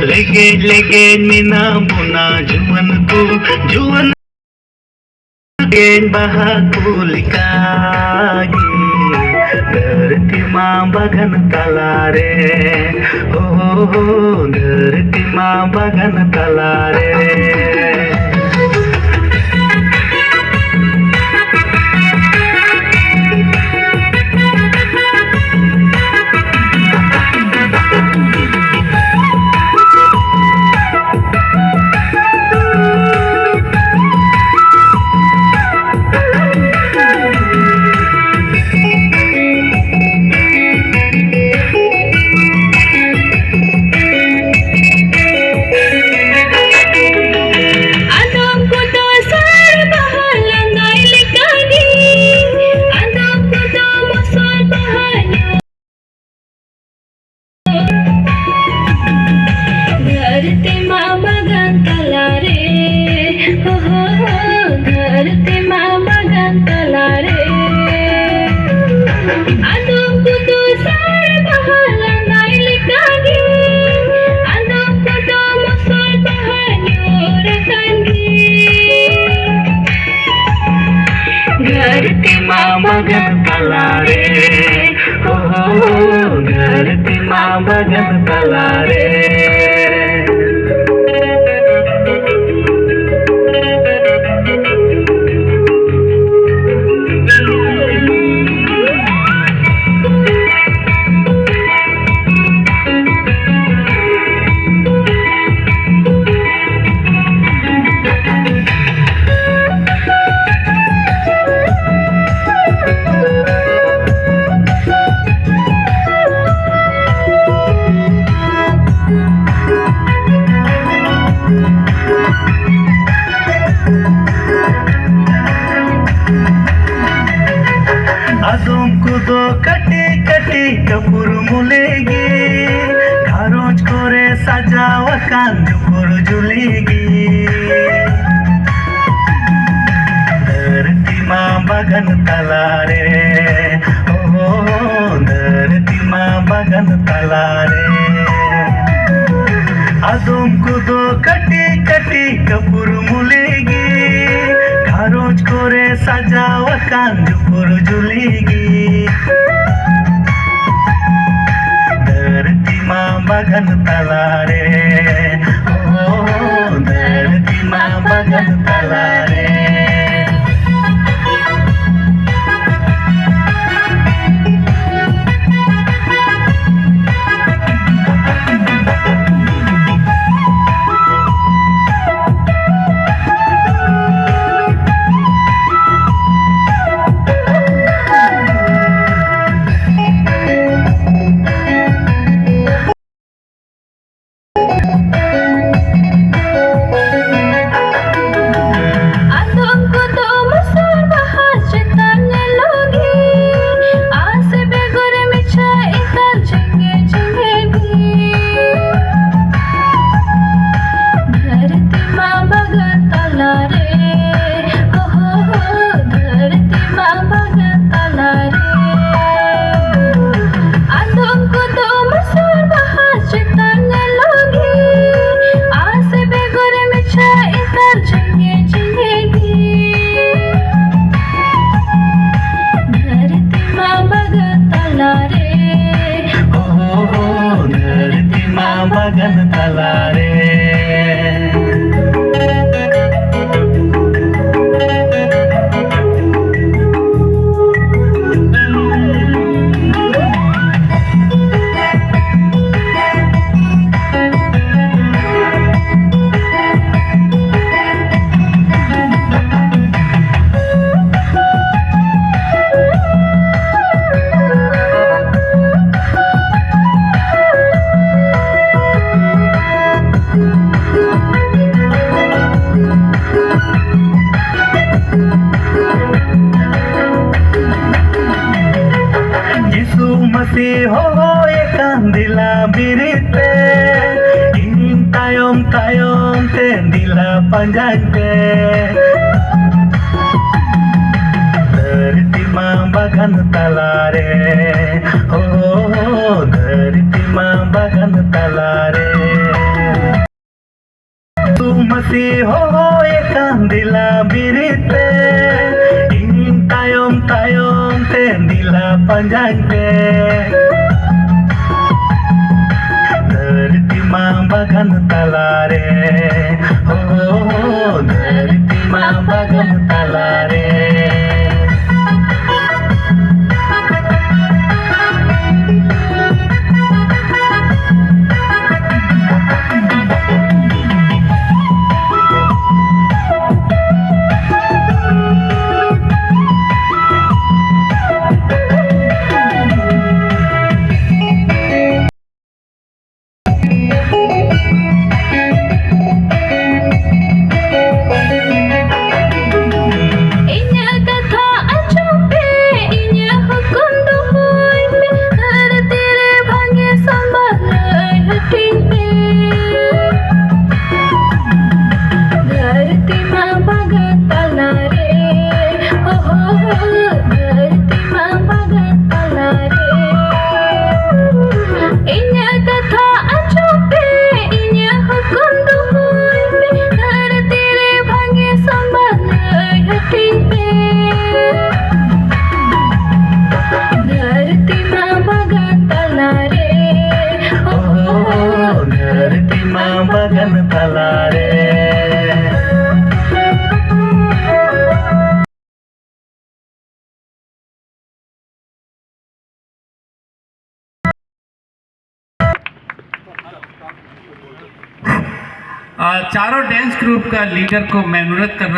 लेके लेके मीना बुना जुवन को जुवन बहा कुलिकागी धरती माँ बगन तलारे हो धरती माँ बगन तलारे धरती माँ बगन तलारे हो धरती माँ बगन तलारे adum kudu sar bahala nail kagi adum kudu musal bahanyur kangi धरती माँ बगन तलारे हो धरती माँ बगन तलारे आदम को दो कटी कटी कपूर मुलेगी घरोज करे सजावा कांजुपुर जुलेगी धरती माँ बगन तलारे हो धरती माँ बगन तलारे आदम को दो कटी कटी कपूर मुलेगी घरोज करे सजावा कांजुपुर जुलेगी धरती माँ बगन तलारे हो धरती माँ बगन तलारे बगन तलारे हो kandilah birite ingin tayom tendila panjangke tertima bagan bagan talare, oh धरती माँ bagan talare. Tu masih kandila birite, ingin tayong tendila panjang te. धरती माँ bagan talare, oh धरती माँ bagan talare. Bagan talare. चारों डांस ग्रुप का leader को मैं अनुरोध कर रहा